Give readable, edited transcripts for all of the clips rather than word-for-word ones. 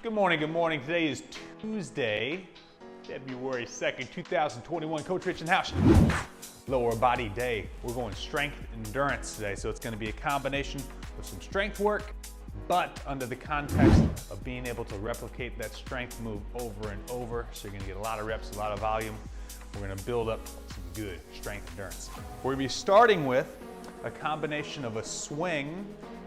Good morning, good morning. Today is Tuesday, February 2nd, 2021. Coach Rich in the house. Lower body day. We're going strength endurance today, so it's going to be a combination of some strength work, but under the context of being able to replicate that strength move over and over. So you're going to get a lot of reps, a lot of volume. We're going to build up some good strength endurance. We're going to be starting with a combination of a swing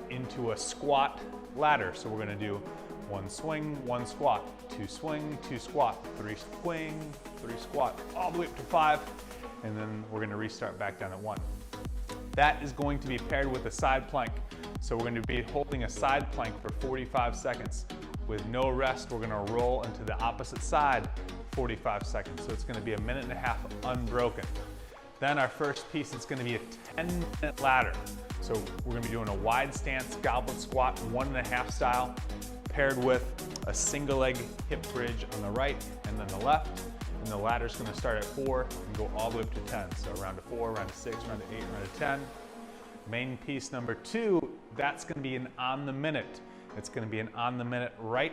into a squat ladder. So we're going to do one swing, one squat, two swing, two squat, three swing, three squat, all the way up to 5, and then we're going to restart back down at 1. That is going to be paired with a side plank. So we're going to be holding a side plank for 45 seconds. With no rest, we're going to roll into the opposite side 45 seconds. So it's going to be a minute and a half unbroken. Then our first piece is going to be a 10-minute ladder. So we're going to be doing a wide stance goblet squat, 1.5 style, paired with a single leg hip bridge on the right and then the left. And the ladder's going to start at 4 and go all the way up to 10. So round to 4, round to 6, round to 8, round to 10. Main piece number 2, that's going to be an on the minute. It's going to be an on the minute right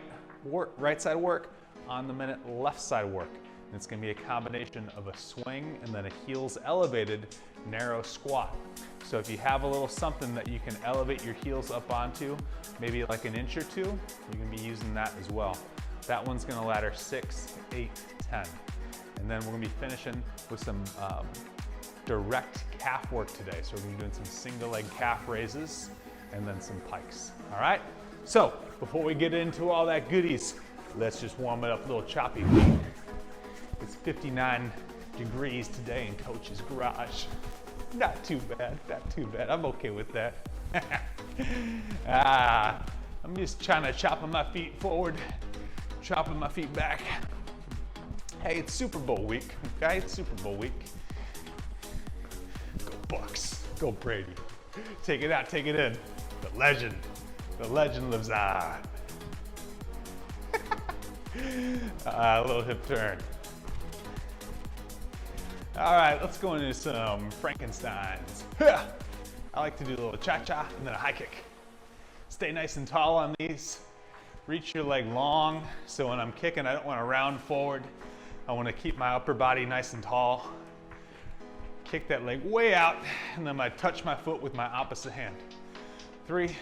side work, on the minute left side work. And it's going to be a combination of a swing and then a heels elevated narrow squat. So if you have a little something that you can elevate your heels up onto, maybe like an inch or 2, you can be using that as well. That one's going to ladder 6, 8, 10. And then we're going to be finishing with some direct calf work today. So we're going to be doing some single leg calf raises and then some pikes. All right? So before we get into all that goodies, let's just warm it up a little choppy feet. It's 59 degrees today in Coach's garage. Not too bad, not too bad. I'm okay with that. I'm just trying to chop my feet forward, chopping my feet back. Hey, it's Super Bowl week, okay? It's Super Bowl week. Go Bucks, go Brady. Take it out, take it in. The legend lives on. A little hip turn. All right, let's go into some Frankensteins. I like to do a little cha-cha and then a high kick. Stay nice and tall on these. Reach your leg long, so when I'm kicking, I don't want to round forward. I want to keep my upper body nice and tall. Kick that leg way out, and then I touch my foot with my opposite hand. 3,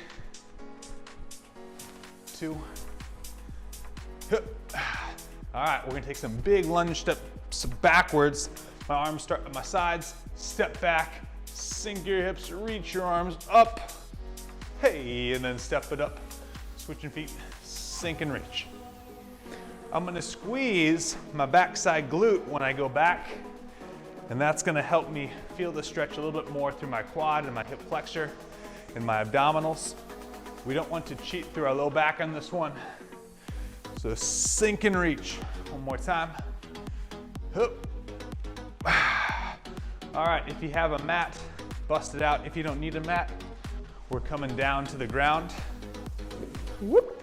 2, all right, we're gonna take some big lunge steps backwards. My arms start at my sides, step back, sink your hips, reach your arms up, hey, and then step it up. Switching feet, sink and reach. I'm gonna squeeze my backside glute when I go back, and that's gonna help me feel the stretch a little bit more through my quad and my hip flexor and my abdominals. We don't want to cheat through our low back on this one. So sink and reach. One more time. Hup. All right, if you have a mat, bust it out. If you don't need a mat, we're coming down to the ground. Whoop.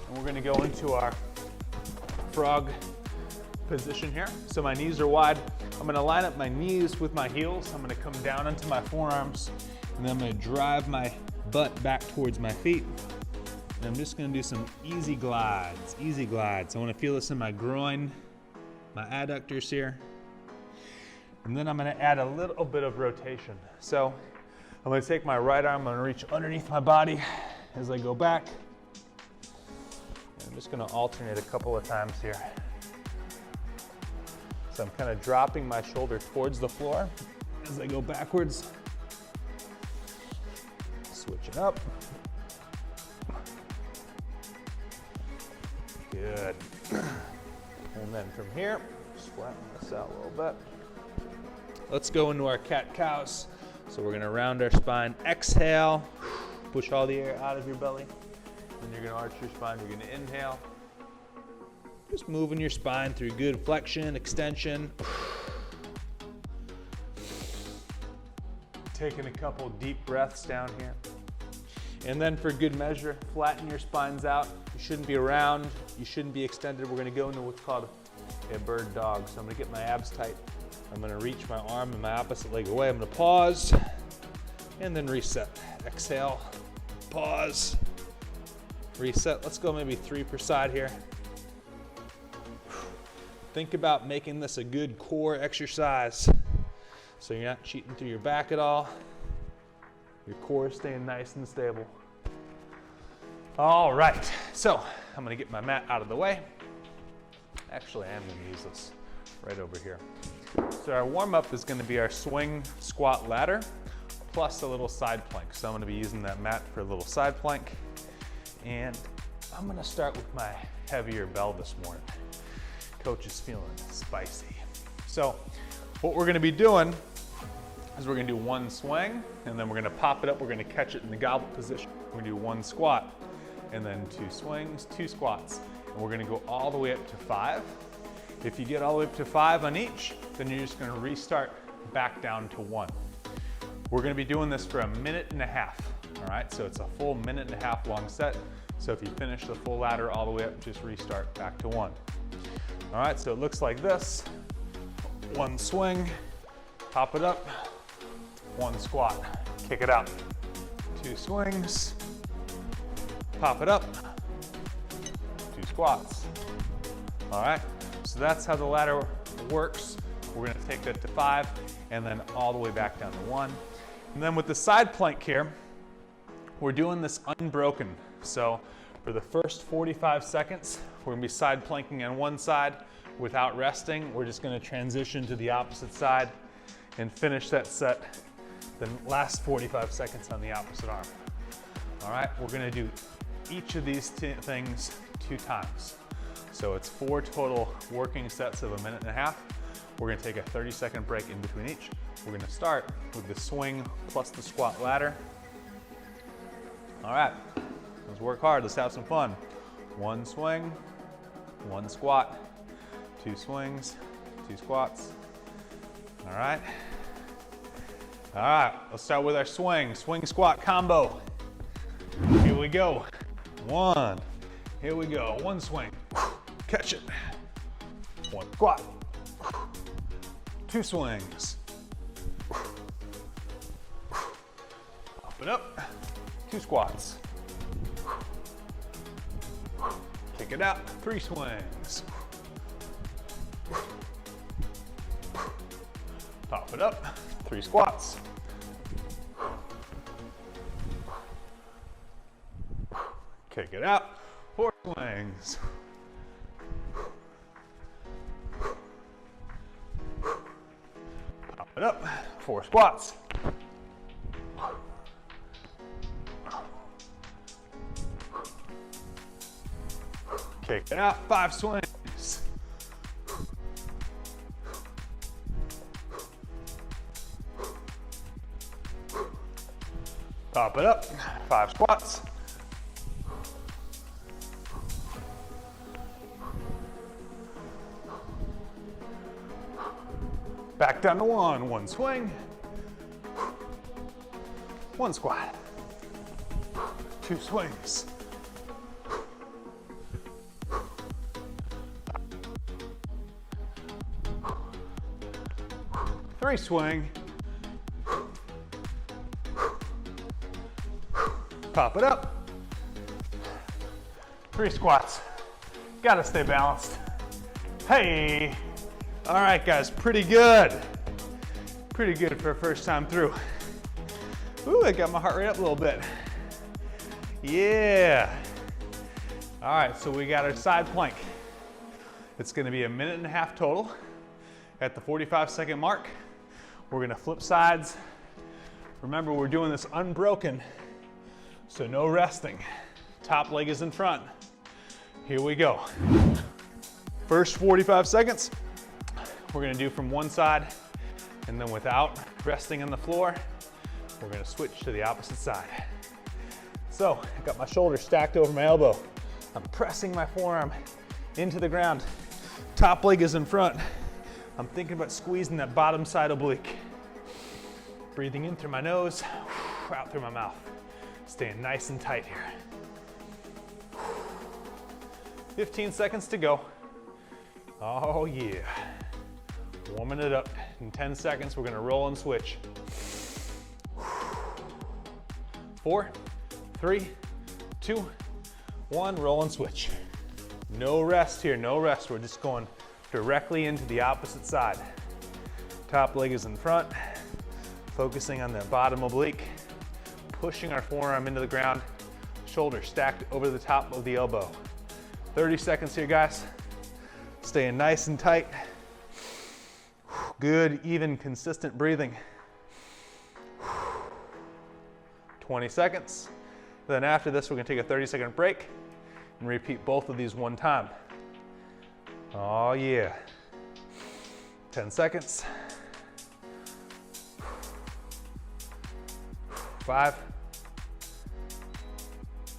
And we're gonna go into our frog position here. So my knees are wide. I'm gonna line up my knees with my heels. I'm gonna come down into my forearms, and then I'm gonna drive my butt back towards my feet. And I'm just gonna do some easy glides, easy glides. I wanna feel this in my groin, my adductors here. And then I'm gonna add a little bit of rotation. So I'm gonna take my right arm, I'm gonna reach underneath my body as I go back. And I'm just gonna alternate a couple of times here. So I'm kind of dropping my shoulder towards the floor as I go backwards. Switching up. Good. And then from here, just flatten this out a little bit. Let's go into our cat-cows. So we're gonna round our spine. Exhale, push all the air out of your belly. Then you're gonna arch your spine, you're gonna inhale. Just moving your spine through good flexion, extension. Taking a couple deep breaths down here. And then for good measure, flatten your spines out. You shouldn't be round, you shouldn't be extended. We're gonna go into what's called a bird dog. So I'm gonna get my abs tight. I'm gonna reach my arm and my opposite leg away. I'm gonna pause and then reset. Exhale, pause, reset. Let's go maybe 3 per side here. Think about making this a good core exercise so you're not cheating through your back at all. Your core is staying nice and stable. All right, so I'm gonna get my mat out of the way. Actually, I am gonna use this right over here. So our warm-up is gonna be our swing, squat, ladder, plus a little side plank. So I'm gonna be using that mat for a little side plank. And I'm gonna start with my heavier bell this morning. Coach is feeling spicy. So what we're gonna be doing is we're gonna do 1 swing, and then we're gonna pop it up. We're gonna catch it in the goblet position. We're gonna do 1 squat, and then 2 swings, 2 squats. And we're gonna go all the way up to 5. If you get all the way up to 5 on each, then you're just gonna restart back down to 1. We're gonna be doing this for 1.5 minutes, all right? So it's a full 1.5 minute long set. So if you finish the full ladder all the way up, just restart back to 1. All right, so it looks like this. 1 swing, pop it up, 1 squat, kick it out. 2 swings, pop it up, 2 squats. All right, so that's how the ladder works. We're gonna take that to 5 and then all the way back down to 1. And then with the side plank here, we're doing this unbroken. So for the first 45 seconds, we're gonna be side planking on one side without resting. We're just gonna transition to the opposite side and finish that set, the last 45 seconds on the opposite arm. All right, we're gonna do each of these things 2 times. So it's 4 total working sets of 1.5 minutes. We're gonna take a 30-second break in between each. We're gonna start with the swing plus the squat ladder. All right, let's work hard, let's have some fun. 1 swing, 1 squat, 2 swings, 2 squats. All right, let's start with our swing squat combo. Here we go, 1, here we go, 1 swing, catch it, 1 squat, 2 swings, up and up, 2 squats, kick it out, 3 swings, pop it up, 3 squats, kick it out, 4 swings, pop it up, 4 squats, kick it out, 5 swings, pop it up, 5 squats, back down to 1 swing, 1 squat, 2 swings, 3 swing, pop it up, 3 squats. Gotta stay balanced. Hey, all right guys, pretty good. Pretty good for a first time through. Ooh, I got my heart rate up a little bit. Yeah. All right, so we got our side plank. It's gonna be 1.5 minutes total. At the 45-second mark, we're gonna flip sides. Remember, we're doing this unbroken, so no resting. Top leg is in front. Here we go. First 45 seconds, we're gonna do from one side, and then without resting on the floor, we're gonna switch to the opposite side. So, I got my shoulder stacked over my elbow. I'm pressing my forearm into the ground. Top leg is in front. I'm thinking about squeezing that bottom side oblique. Breathing in through my nose, out through my mouth. Staying nice and tight here. 15 seconds to go. Oh yeah. Warming it up. In 10 seconds, we're gonna roll and switch. 4, 3, 2, one, roll and switch. No rest here, no rest. We're just going directly into the opposite side. Top leg is in front, focusing on the bottom oblique, pushing our forearm into the ground, shoulder stacked over the top of the elbow. 30 seconds here, guys. Staying nice and tight. Good, even, consistent breathing. 20 seconds. Then after this, we're gonna take a 30-second break and repeat both of these one time. Oh yeah. 10 seconds. 5,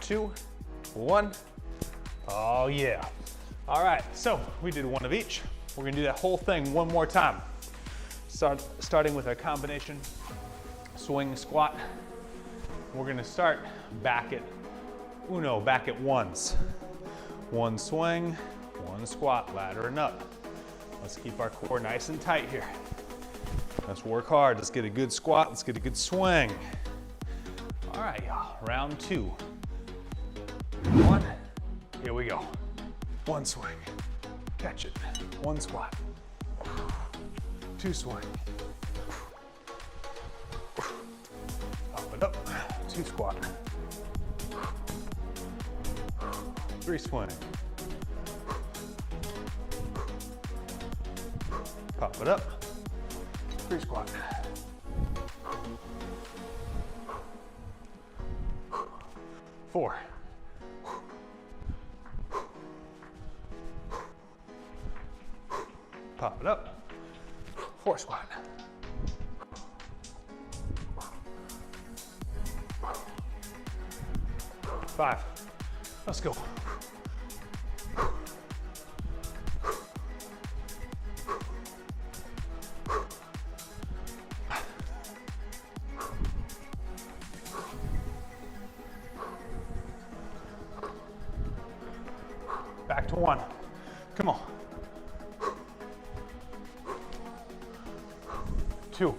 2, 1. Oh yeah. All right, so we did one of each. We're gonna do that whole thing one more time. Starting with a combination swing squat. We're gonna start back at ones. One swing, one squat, laddering up. Let's keep our core nice and tight here. Let's work hard. Let's get a good squat. Let's get a good swing. All right, y'all, round 2. 1, here we go. One swing, catch it. One squat, 2 swing. Up and up, 2 squat. 3 swing. Pop it up, 3 squat. 4. 4 squat. 5. Let's go. Back to 1. Come on. 2.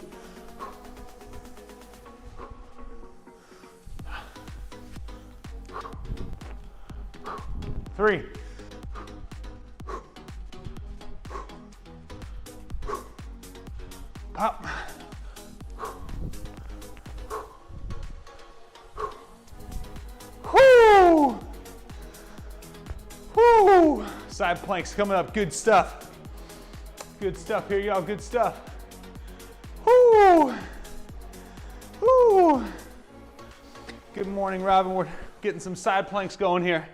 3. 4. Woo! Woo! Side planks coming up, good stuff. Good stuff here, y'all, good stuff. Woo! Woo! Good morning, Robin. We're getting some side planks going here.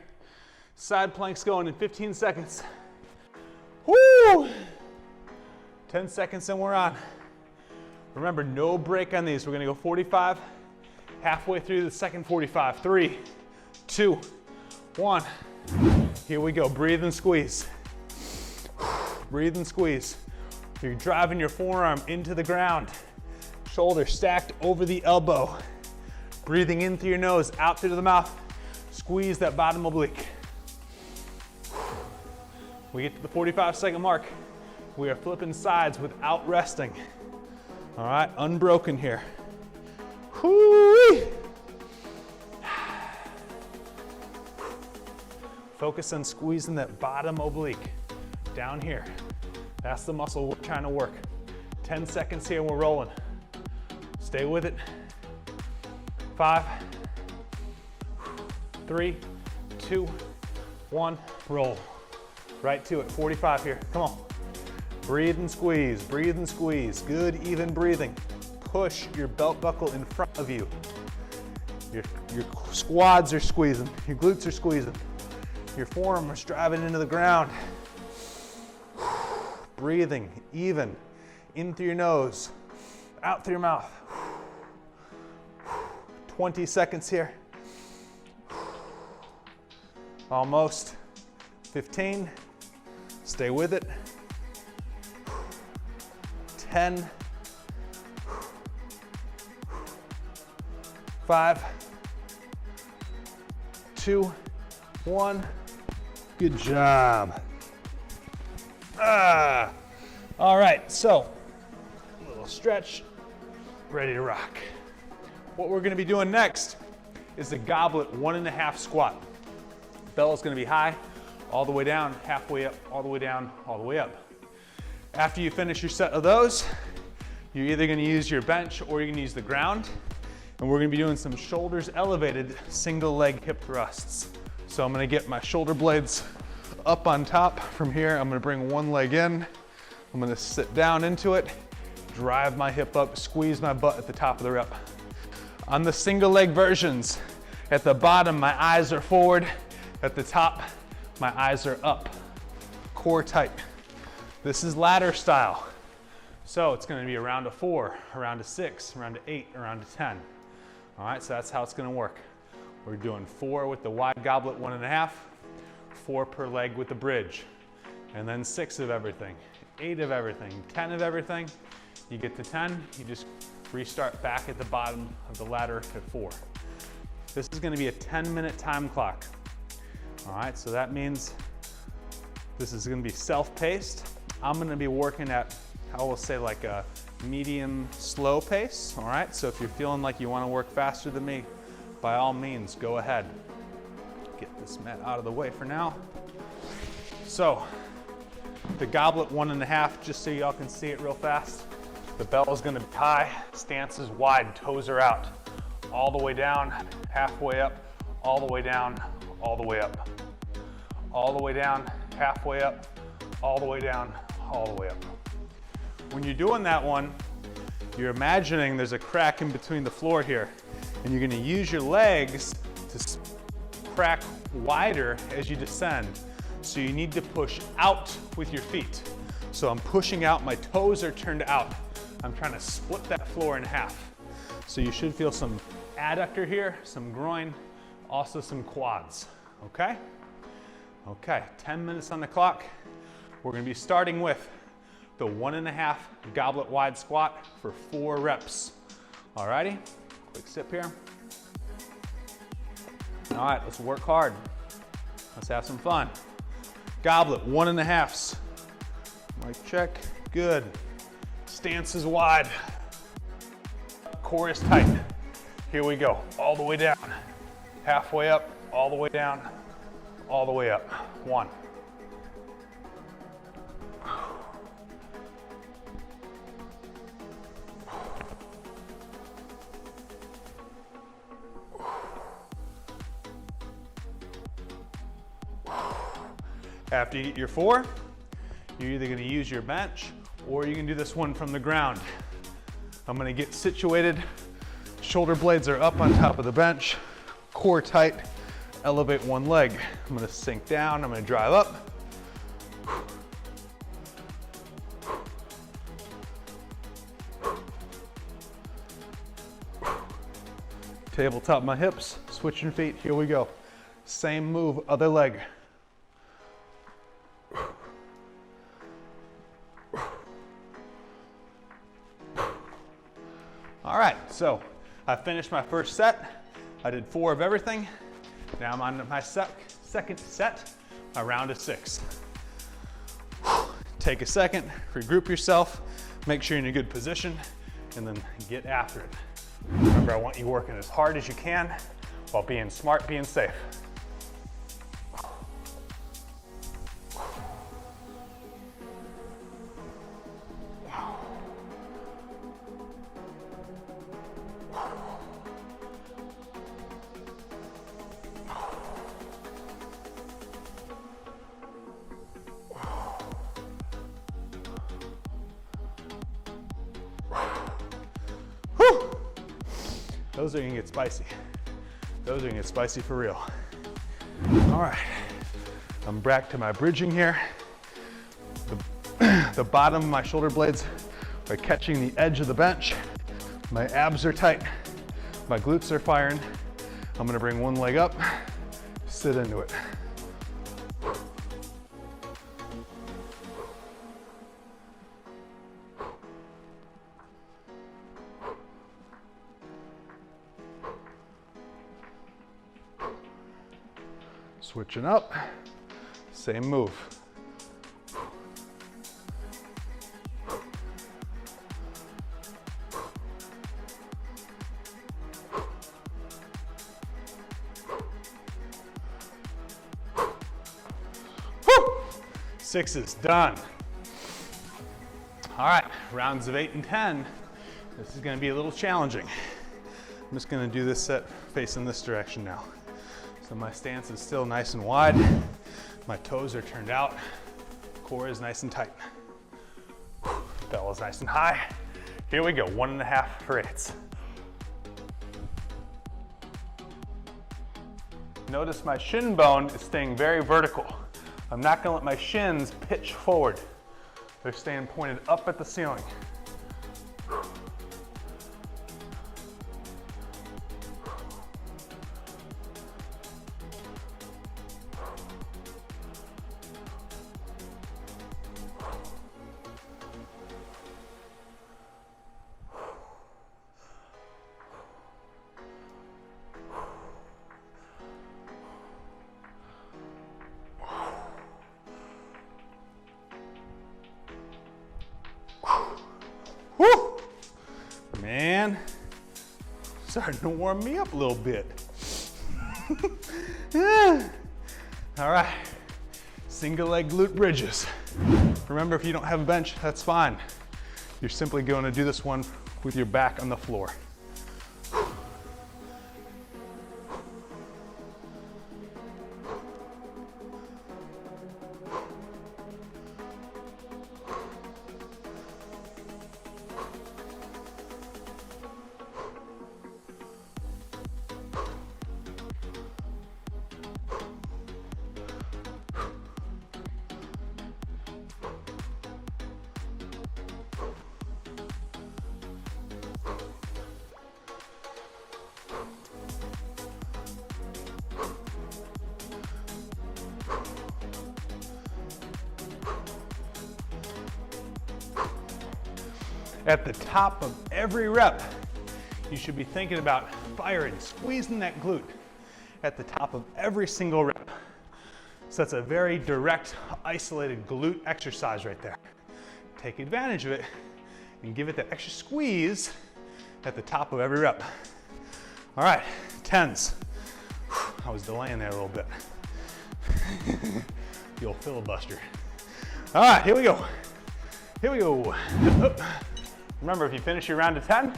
Side planks going in 15 seconds. Woo! 10 seconds and we're on. Remember, no break on these. We're gonna go 45, halfway through the second 45. 3, 2, 1. Here we go, breathe and squeeze. Breathe and squeeze. You're driving your forearm into the ground. Shoulder stacked over the elbow. Breathing in through your nose, out through the mouth. Squeeze that bottom oblique. We get to the 45-second mark. We are flipping sides without resting. All right, unbroken here. Whoo-wee. Focus on squeezing that bottom oblique down here. That's the muscle we're trying to work. 10 seconds here, we're rolling. Stay with it. 5, 3, 2, 1, roll. Right to it, 45 here, come on. Breathe and squeeze, breathe and squeeze. Good, even breathing. Push your belt buckle in front of you. Your quads are squeezing, your glutes are squeezing. Your forearm is driving into the ground. Breathing, even, in through your nose, out through your mouth. 20 seconds here. Almost. 15. Stay with it. 10. 5. 2. 1. Good job. All right, so a little stretch, ready to rock. What we're gonna be doing next is the goblet 1.5 squat. Belly's gonna be high, all the way down, halfway up, all the way down, all the way up. After you finish your set of those, you're either gonna use your bench or you're gonna use the ground. And we're gonna be doing some shoulders elevated single leg hip thrusts. So I'm gonna get my shoulder blades up on top. From here, I'm gonna bring one leg in. I'm gonna sit down into it, drive my hip up, squeeze my butt at the top of the rep. On the single leg versions, at the bottom, my eyes are forward. At the top, my eyes are up. Core tight. This is ladder style. So it's gonna be a round of 4, a round of 6, a round of 8, a round of 10. All right, so that's how it's gonna work. We're doing 4 with the wide goblet, 1.5, 4 per leg with the bridge, and then 6 of everything, 8 of everything, 10 of everything. You get to 10, you just restart back at the bottom of the ladder at 4. This is gonna be a 10-minute time clock. All right, so that means this is gonna be self-paced. I'm gonna be working at, I will say, like a medium slow pace. All right, so if you're feeling like you wanna work faster than me, by all means, go ahead. Get this mat out of the way for now. So, the goblet 1.5, just so y'all can see it real fast. The bell is gonna be high, stance is wide, toes are out. All the way down, halfway up, all the way down, all the way up. All the way down, halfway up, all the way down, all the way up. When you're doing that one, you're imagining there's a crack in between the floor here, and you're gonna use your legs to crack wider as you descend. So you need to push out with your feet. So I'm pushing out, my toes are turned out. I'm trying to split that floor in half. So you should feel some adductor here, some groin, also some quads, okay? Okay, 10 minutes on the clock. We're gonna be starting with the 1.5 goblet wide squat for 4 reps. Alrighty, quick sip here. All right, let's work hard. Let's have some fun. Goblet, 1.5s. Mic check, good. Stance is wide. Core is tight. Here we go, all the way down. Halfway up, all the way down, all the way up. 1. After you get your 4, you're either gonna use your bench or you can do this one from the ground. I'm gonna get situated. Shoulder blades are up on top of the bench, core tight, elevate one leg. I'm gonna sink down, I'm gonna drive up. Tabletop my hips, switching feet, here we go. Same move, other leg. All right, so I finished my first set. I did 4 of everything. Now I'm on my second set, a round of 6. Take a second, regroup yourself, make sure you're in a good position, and then get after it. Remember, I want you working as hard as you can while being smart, being safe. Those are gonna get spicy. Those are gonna get spicy for real. All right, I'm back to my bridging here. The bottom of my shoulder blades are catching the edge of the bench. My abs are tight. My glutes are firing. I'm gonna bring one leg up, sit into it. Switching up, same move. 6s, done. All right, rounds of 8 and 10. This is gonna be a little challenging. I'm just gonna do this set facing this direction now. So my stance is still nice and wide. My toes are turned out. Core is nice and tight. Bell is nice and high. Here we go, 1.5 for 8s. Notice my shin bone is staying very vertical. I'm not gonna let my shins pitch forward. They're staying pointed up at the ceiling. Woo! Man, starting to warm me up a little bit. All right, single leg glute bridges. Remember, if you don't have a bench, that's fine. You're simply going to do this one with your back on the floor. At the top of every rep, you should be thinking about firing, squeezing that glute at the top of every single rep. So that's a very direct, isolated glute exercise right there. Take advantage of it and give it that extra squeeze at the top of every rep. All right, 10s. I was delaying there a little bit. The old filibuster. All right, here we go. Here we go. Up. Remember, if you finish your round of 10,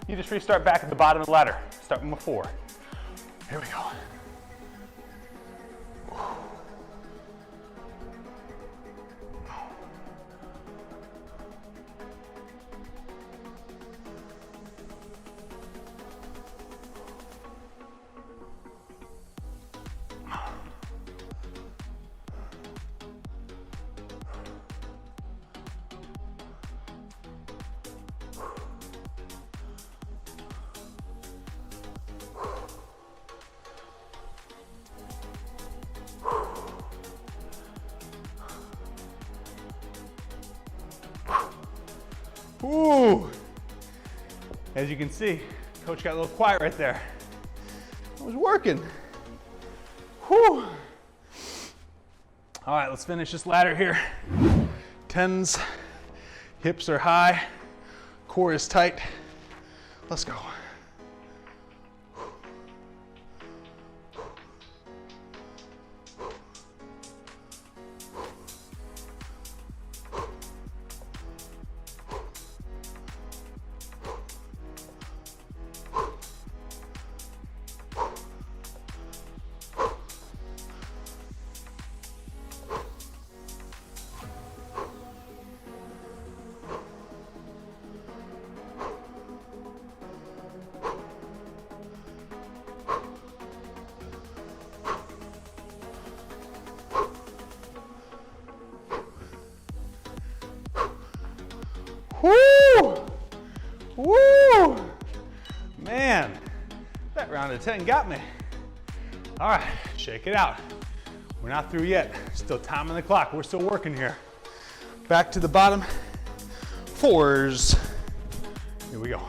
you just restart back at the bottom of the ladder. Start with a 4. Here we go. Ooh. As you can see, coach got a little quiet right there. I was working. Whew. All right, let's finish this ladder here. 10s, hips are high, core is tight. Let's go. Woo! Woo! Man, that round of 10 got me. All right, shake it out. We're not through yet. Still time on the clock. We're still working here. Back to the bottom. 4s. Here we go.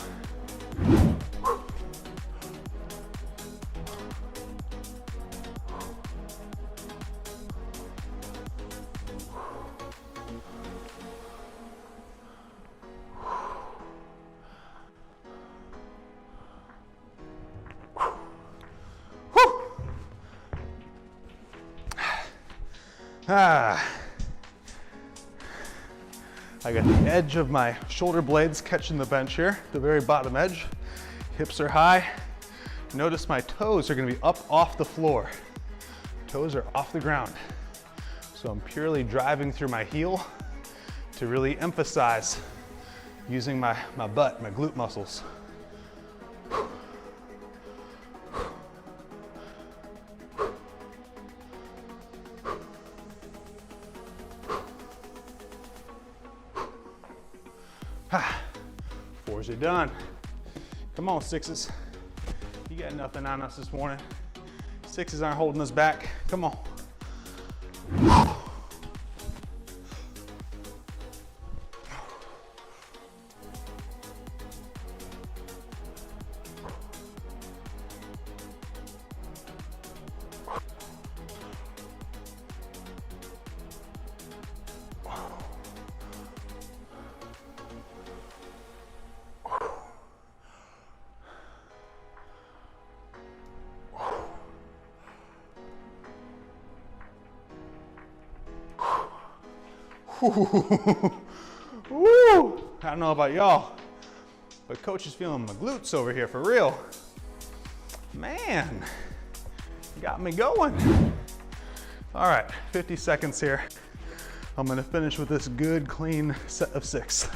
I got the edge of my shoulder blades catching the bench here, the very bottom edge. Hips are high. Notice my toes are gonna be up off the floor. Toes are off the ground. So I'm purely driving through my heel to really emphasize using my butt, my glute muscles. Fours are done. Come on, sixes. You got nothing on us this morning. Sixes aren't holding us back. Come on. Woo! I don't know about y'all, but coach is feeling my glutes over here for real. Man, got me going. All right, 50 seconds here. I'm gonna finish with this good, clean set of 6.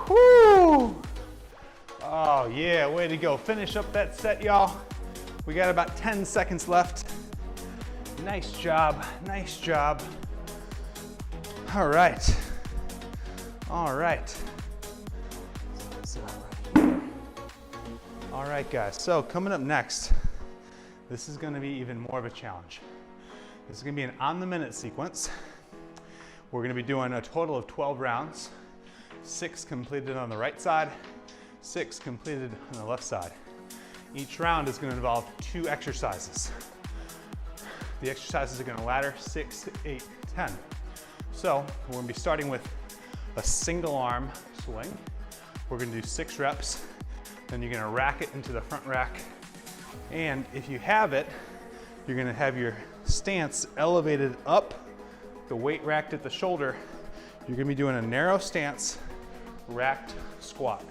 Woo! Oh yeah, way to go. Finish up that set, y'all. We got about 10 seconds left. Nice job, nice job. All right. All right. All right, guys, so coming up next, this is gonna be even more of a challenge. This is gonna be an on-the-minute sequence. We're gonna be doing a total of 12 rounds. 6 completed on the right side, 6 completed on the left side. Each round is going to involve 2 exercises. The exercises are going to ladder 6, 8, 10. So we're going to be starting with a single arm swing. We're going to do 6 reps. Then you're going to rack it into the front rack. And if you have it, you're going to have your stance elevated up, the weight racked at the shoulder. You're going to be doing a narrow stance, racked squat.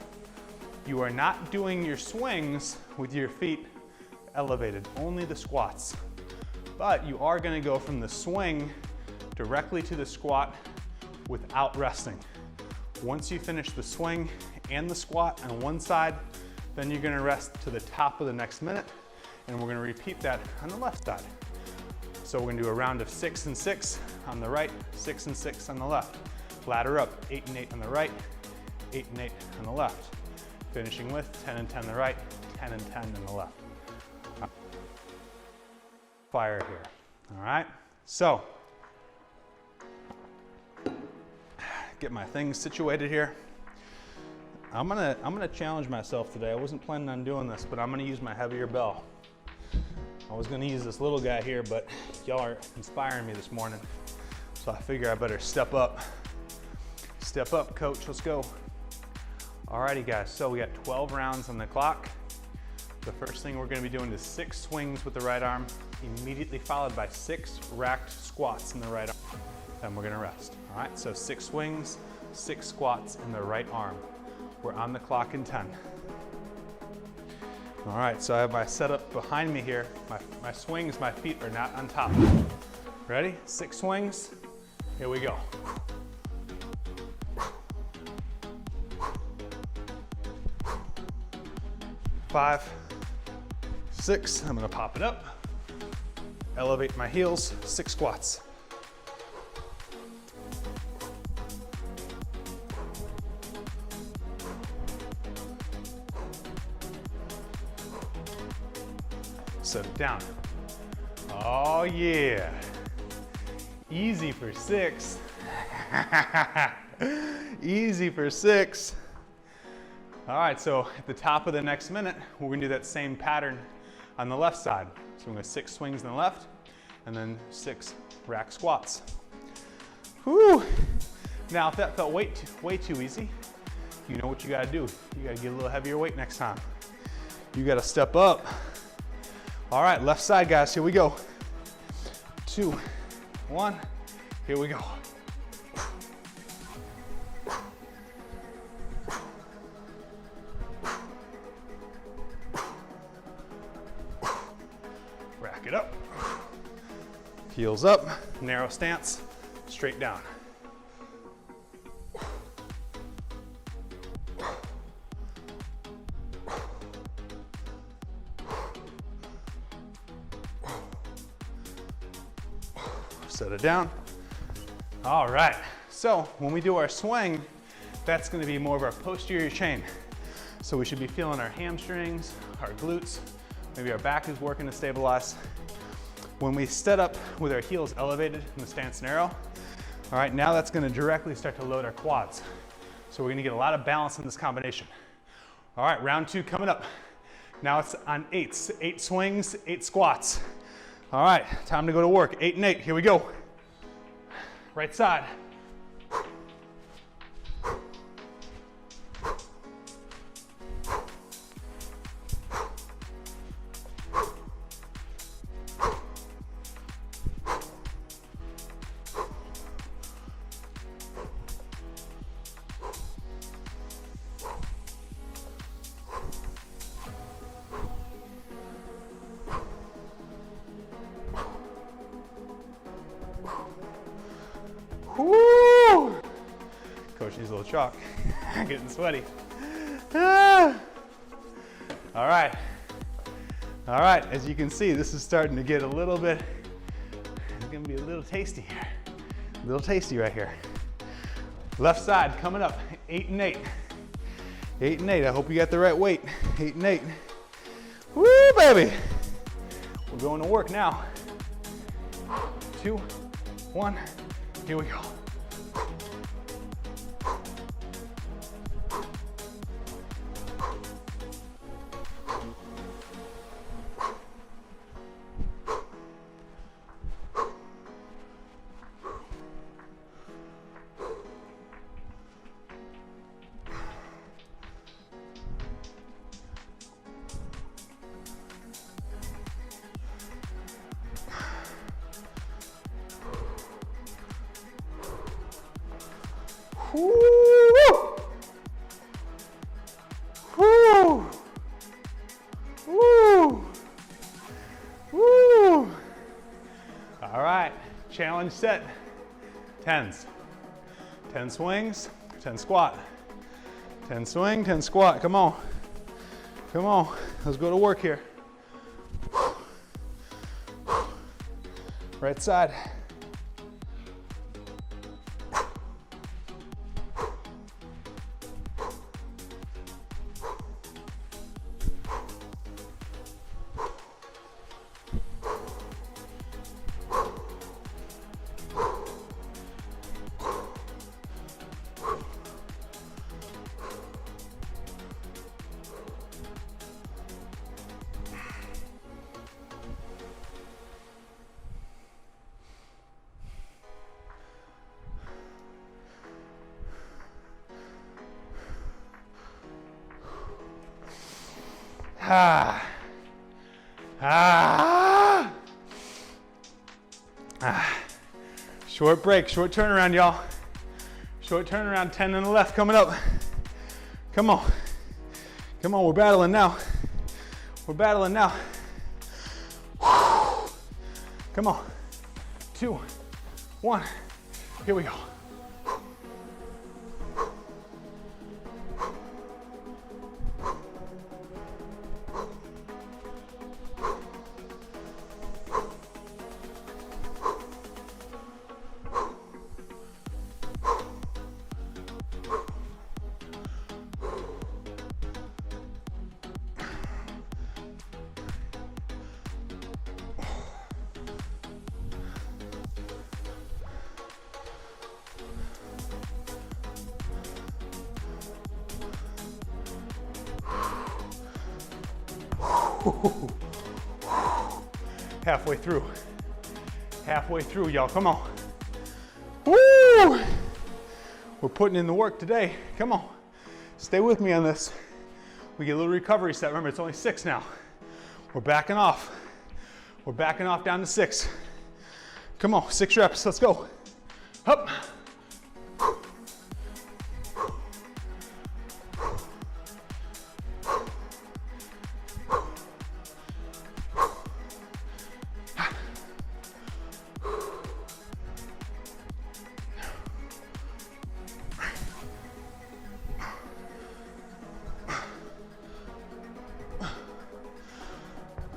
You are not doing your swings with your feet elevated, only the squats. But you are going to go from the swing directly to the squat without resting. Once you finish the swing and the squat on one side, then you're going to rest to the top of the next minute, and we're going to repeat that on the left side. So we're going to do a round of 6 and 6 on the right, 6 and 6 on the left. Ladder up, 8 and 8 on the right, 8 and 8 on the left. Finishing with 10 and 10 on the right, 10 and 10 on the left. Fire here, all right? So, get my things situated here. I'm gonna challenge myself today. I wasn't planning on doing this, but I'm gonna use my heavier bell. I was gonna use this little guy here, but y'all are inspiring me this morning. So I figure I better step up. Step up, coach, let's go. Alrighty guys, so we got 12 rounds on the clock. The first thing we're gonna be doing is 6 swings with the right arm, immediately followed by 6 racked squats in the right arm. Then we're gonna rest. All right, so 6 swings, 6 squats in the right arm. We're on the clock in 10. All right, so I have my setup behind me here. My swings, my feet are not on top. Ready? 6 swings, here we go. 5, 6, I'm gonna pop it up. Elevate my heels, 6 squats. Set it down. Oh yeah. Easy for 6, Easy for 6. All right, so at the top of the next minute, we're gonna do that same pattern on the left side. So we're gonna 6 swings on the left, and then 6 rack squats. Whew. Now, if that felt way too easy, you know what you gotta do. You gotta get a little heavier weight next time. You gotta step up. All right, left side, guys, here we go. 2, 1, here we go. Rack it up. Heels up, narrow stance, straight down. Set it down. All right, so when we do our swing, that's gonna be more of our posterior chain. So we should be feeling our hamstrings, our glutes, maybe our back is working to stabilize. When we set up with our heels elevated and the stance narrow, all right, now that's gonna directly start to load our quads. So we're gonna get a lot of balance in this combination. All right, round 2 coming up. Now it's on 8s, 8 swings, 8 squats. All right, time to go to work. 8 and 8, here we go. Right side. Woo! Coach needs a little chalk. Getting sweaty. Ah. All right. All right, as you can see, this is starting to get a little bit, it's gonna be a little tasty here. A little tasty right here. Left side coming up, 8 and 8. 8 and 8, I hope you got the right weight. 8 and 8. Woo, baby. We're going to work now. 2, 1. Here we go. Woo! Woo! Woo! Woo! All right, challenge set. 10s. 10 swings, 10 squat. 10 swing, 10 squat. Come on. Come on. Let's go to work here. Right side. Ah. Ah. Ah. Short break, short turnaround, y'all. Short turnaround, 10 on the left coming up. Come on. Come on, we're battling now. We're battling now. Come on. 2, 1. Here we go. Halfway through. Halfway through, y'all. Come on. Woo! We're putting in the work today. Come on. Stay with me on this. We get a little recovery set. Remember, it's only 6 now. We're backing off. We're backing off down to 6. Come on, 6 reps. Let's go. Up.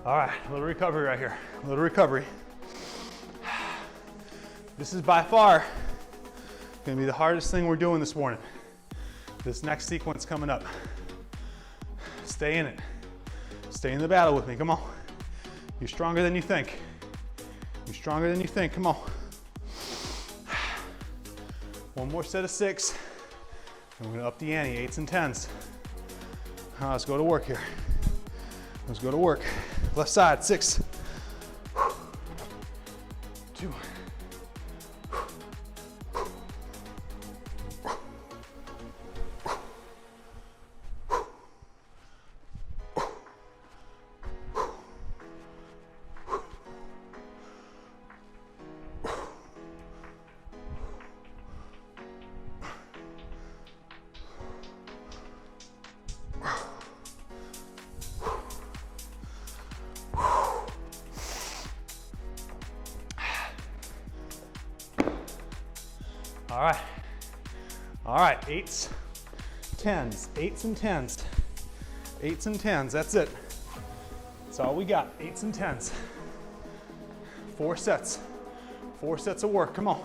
All right, a little recovery right here. A little recovery. This is by far gonna be the hardest thing we're doing this morning. This next sequence coming up. Stay in it. Stay in the battle with me, come on. You're stronger than you think. You're stronger than you think, come on. One more set of 6. And we're gonna up the ante, 8s and 10s. Let's go to work here. Let's go to work. Left side, 6. 2. All right, 8s, 10s, 8s and 10s, 8s and 10s, that's it. That's all we got, 8s and 10s. 4 sets, 4 sets of work, come on.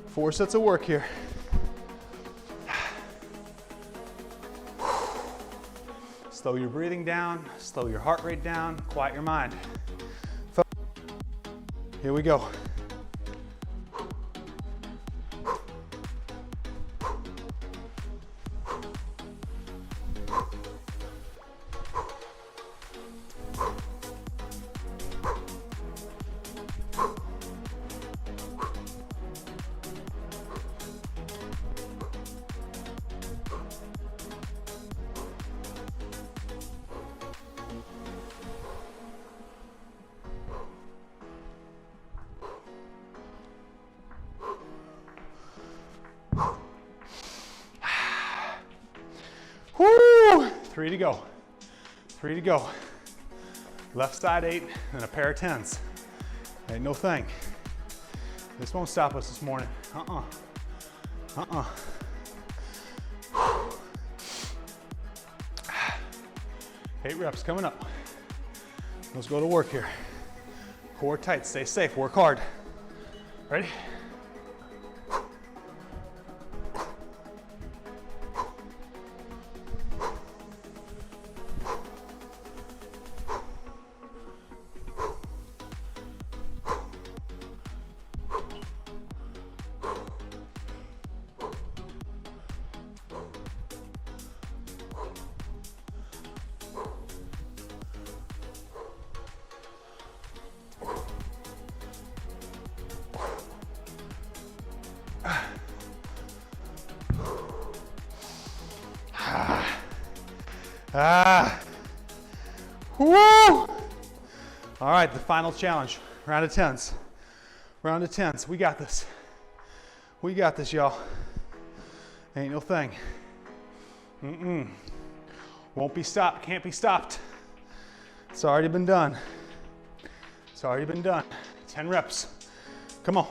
4 sets of work here. Slow your breathing down, slow your heart rate down, quiet your mind. Here we go. Woo! 3 to go. 3 to go. Left side 8 and a pair of 10s. Ain't no thing. This won't stop us this morning. 8 reps coming up. Let's go to work here. Core tight, stay safe, work hard. Ready? Woo! All right, the final challenge, round of 10s. Round of 10s, we got this. We got this, y'all. Ain't no thing. Won't be stopped, can't be stopped. It's already been done. It's already been done. 10 reps, come on.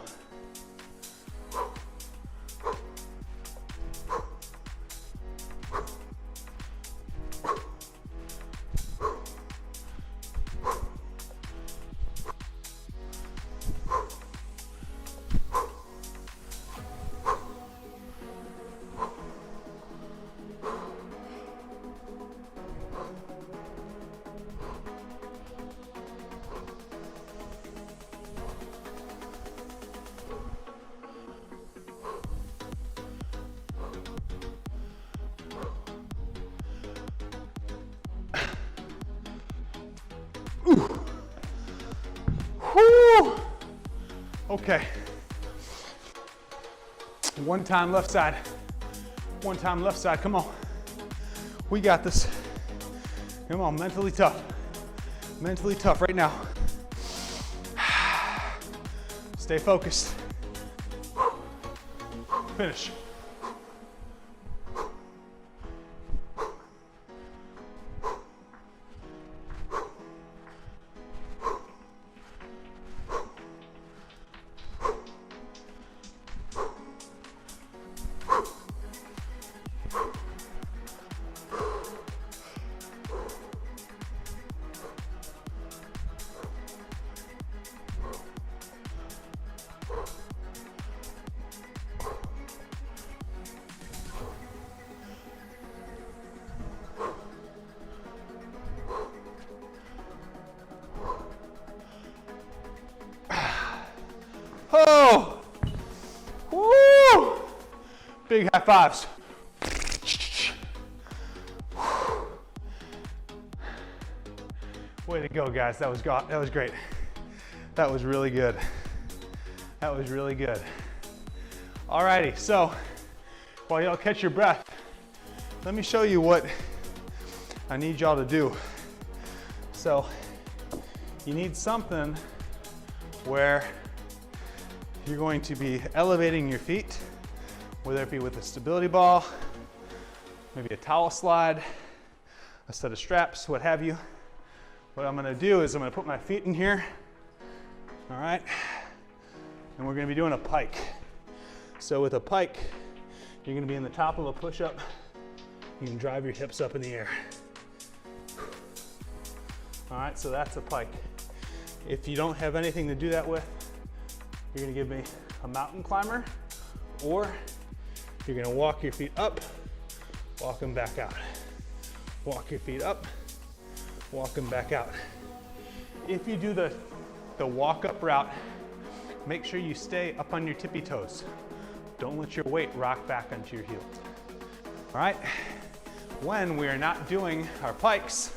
Okay. One time left side. One time left side, come on. We got this. Come on, mentally tough. Mentally tough right now. Stay focused. Finish. Oh! Woo! Big high fives. Way to go, guys. That was great. That was really good. That was really good. Alrighty, so while y'all catch your breath, let me show you what I need y'all to do. So you need something where you're going to be elevating your feet, whether it be with a stability ball, maybe a towel slide, a set of straps, what have you. What I'm gonna do is I'm gonna put my feet in here, all right? And we're gonna be doing a pike. So with a pike, you're gonna be in the top of a push-up. You can drive your hips up in the air. All right, so that's a pike. If you don't have anything to do that with, you're gonna give me a mountain climber, or you're gonna walk your feet up, walk them back out. Walk your feet up, walk them back out. If you do the walk up route, make sure you stay up on your tippy toes. Don't let your weight rock back onto your heels. All right, when we are not doing our pikes,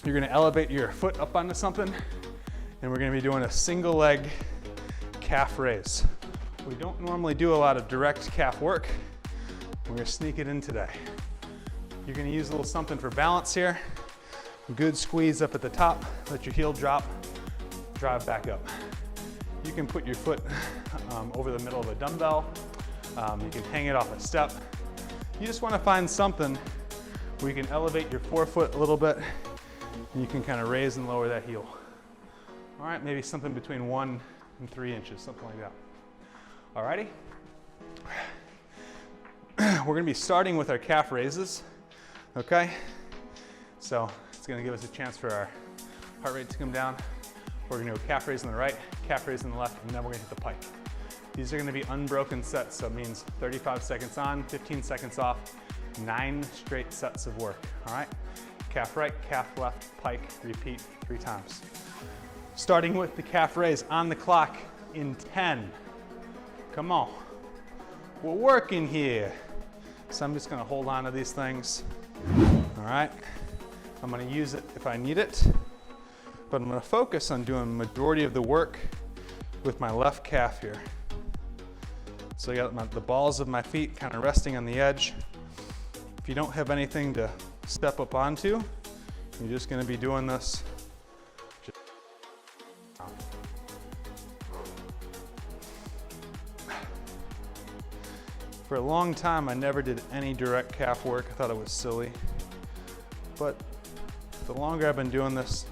you're gonna elevate your foot up onto something, and we're gonna be doing a single leg calf raise. We don't normally do a lot of direct calf work. We're gonna sneak it in today. You're gonna use a little something for balance here. Good squeeze up at the top, let your heel drop, drive back up. You can put your foot over the middle of a dumbbell. You can hang it off a step. You just wanna find something where you can elevate your forefoot a little bit, and you can kind of raise and lower that heel. All right, maybe something between 1 and 3 inches, something like that. Alrighty. We're gonna be starting with our calf raises, okay? So it's gonna give us a chance for our heart rate to come down. We're gonna go calf raise on the right, calf raise on the left, and then we're gonna hit the pike. These are gonna be unbroken sets, so it means 35 seconds on, 15 seconds off, 9 straight sets of work, all right? Calf right, calf left, pike, repeat 3 times. Starting with the calf raise on the clock in 10. Come on, we're working here. So I'm just gonna hold on to these things. All right, I'm gonna use it if I need it, but I'm gonna focus on doing the majority of the work with my left calf here. So I got the balls of my feet kind of resting on the edge. If you don't have anything to step up onto, you're just gonna be doing this. For a long time, I never did any direct calf work. I thought it was silly. But the longer I've been doing this,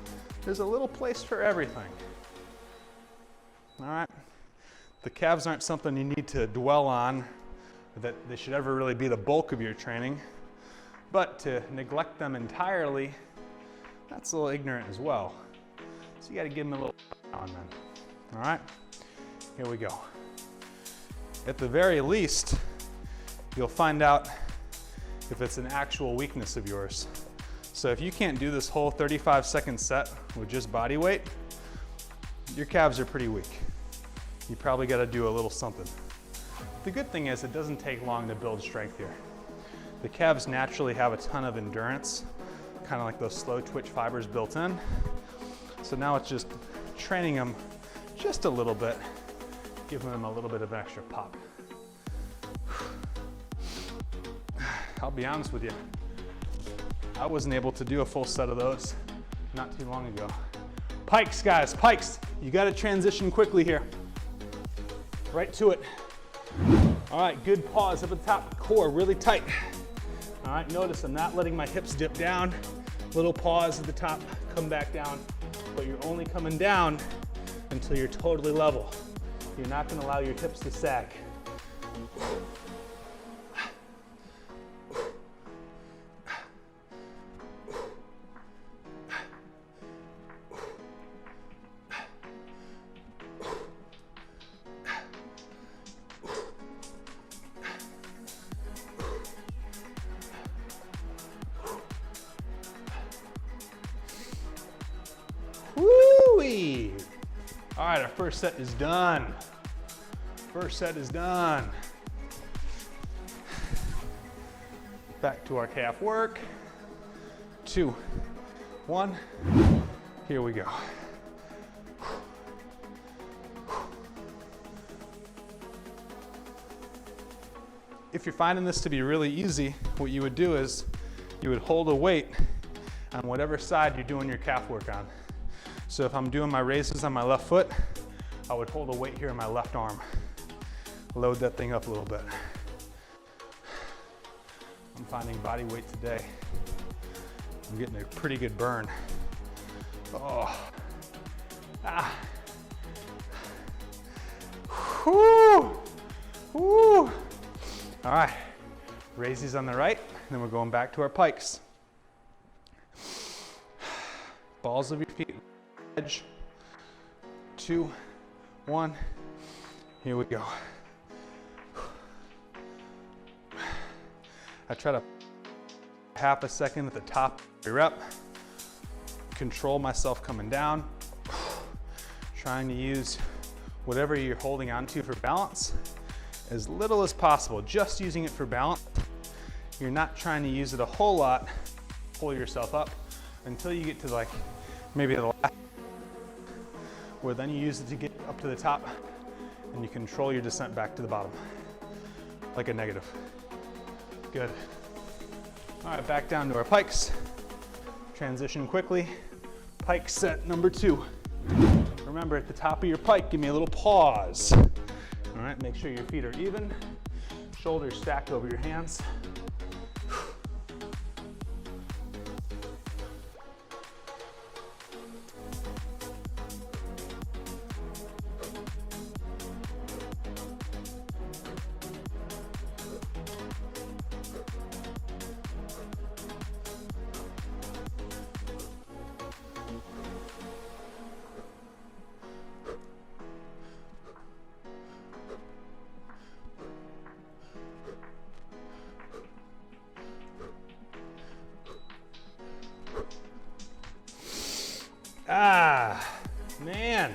there's a little place for everything. All right? The calves aren't something you need to dwell on, that they should ever really be the bulk of your training. But to neglect them entirely, that's a little ignorant as well. So you gotta give them a little on them. All right? Here we go. At the very least, you'll find out if it's an actual weakness of yours. So if you can't do this whole 35-second set with just body weight, your calves are pretty weak. You probably gotta do a little something. The good thing is it doesn't take long to build strength here. The calves naturally have a ton of endurance, kind of like those slow twitch fibers built in. So now it's just training them just a little bit, giving them a little bit of an extra pop. I'll be honest with you, I wasn't able to do a full set of those not too long ago. Pikes, guys, pikes. You gotta transition quickly here. Right to it. All right, good pause up at the top, core really tight. All right, notice I'm not letting my hips dip down. Little pause at the top, come back down, but you're only coming down until you're totally level. You're not gonna allow your hips to sag. Woo-wee. All right, our first set is done. First set is done. Back to our calf work. 2, 1, here we go. If you're finding this to be really easy, what you would do is you would hold a weight on whatever side you're doing your calf work on. So if I'm doing my raises on my left foot, I would hold a weight here in my left arm. Load that thing up a little bit. I'm finding body weight today. I'm getting a pretty good burn. Oh. Ah. Whoo. Whoo. All right, raise these on the right, then we're going back to our pikes. Balls of your feet, edge. 2, 1, here we go. I try to half a second at the top of every rep, control myself coming down, trying to use whatever you're holding onto for balance as little as possible, just using it for balance. You're not trying to use it a whole lot, pull yourself up until you get to like maybe the last, where then you use it to get up to the top and you control your descent back to the bottom, like a negative. Good. All right, back down to our pikes. Transition quickly. Pike set number 2. Remember, at the top of your pike, give me a little pause. All right, make sure your feet are even. Shoulders stacked over your hands. Ah, man,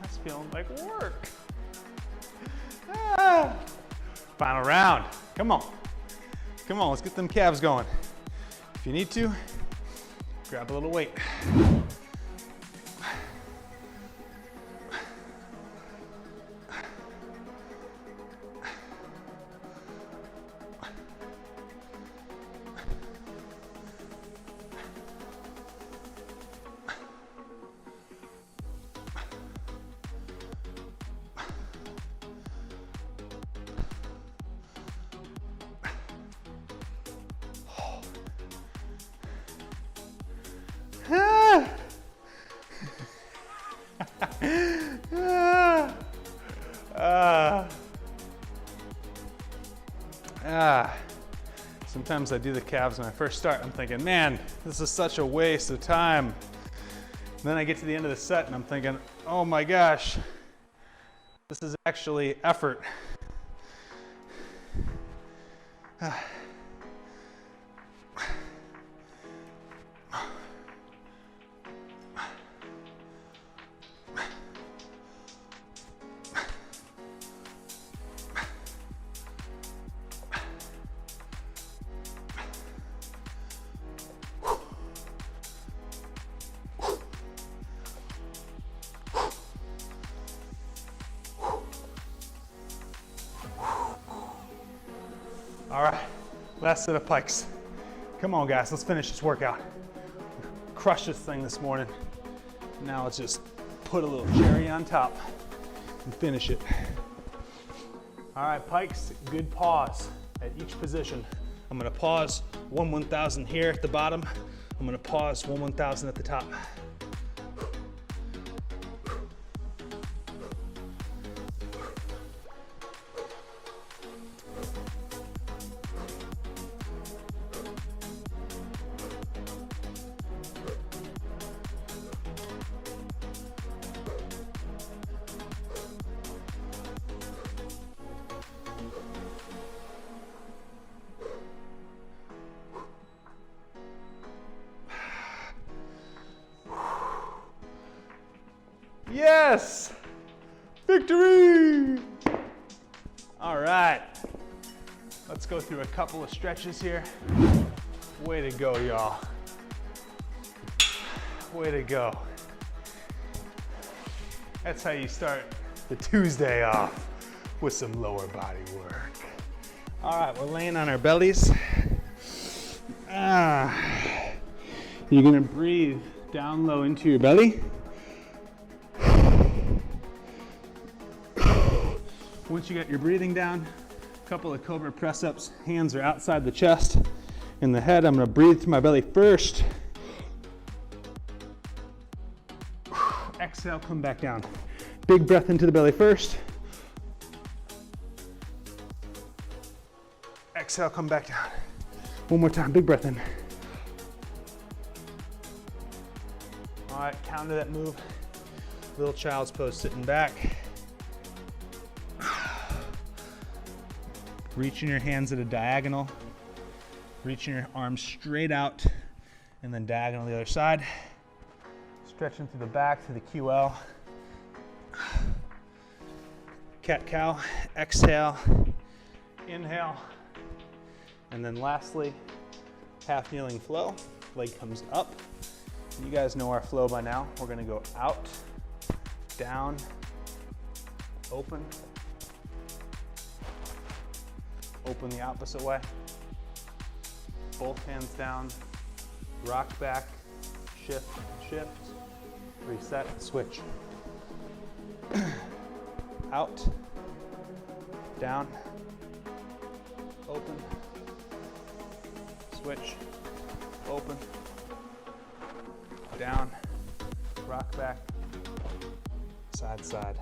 that's feeling like work. Ah. Final round, come on. Come on, let's get them calves going. If you need to, grab a little weight. Sometimes I do the calves when I first start. I'm thinking, man, this is such a waste of time. And then I get to the end of the set and I'm thinking, oh my gosh, this is actually effort. All right, last set of pikes. Come on guys, let's finish this workout. Crush this thing this morning. Now let's just put a little cherry on top and finish it. All right, pikes, good pause at each position. I'm gonna pause 1,000 here at the bottom. I'm gonna pause 1,000 at the top. Yes! Victory! All right, let's go through a couple of stretches here. Way to go, y'all. Way to go. That's how you start the Tuesday off, with some lower body work. All right, we're laying on our bellies. You're gonna breathe down low into your belly. Once you get your breathing down, a couple of cobra press-ups, hands are outside the chest. In the head, I'm gonna breathe through my belly first. Exhale, come back down. Big breath into the belly first. Exhale, come back down. One more time, big breath in. All right, counter that move. Little child's pose, sitting back. Reaching your hands at a diagonal, reaching your arms straight out, and then diagonal the other side. Stretching through the back to the QL. Cat-cow, exhale, inhale, and then lastly, half kneeling flow. Leg comes up. You guys know our flow by now. We're gonna go out, down, open, open the opposite way. Both hands down, rock back, shift, shift, reset, switch. Out, down, open, switch, open, down, rock back, side, side.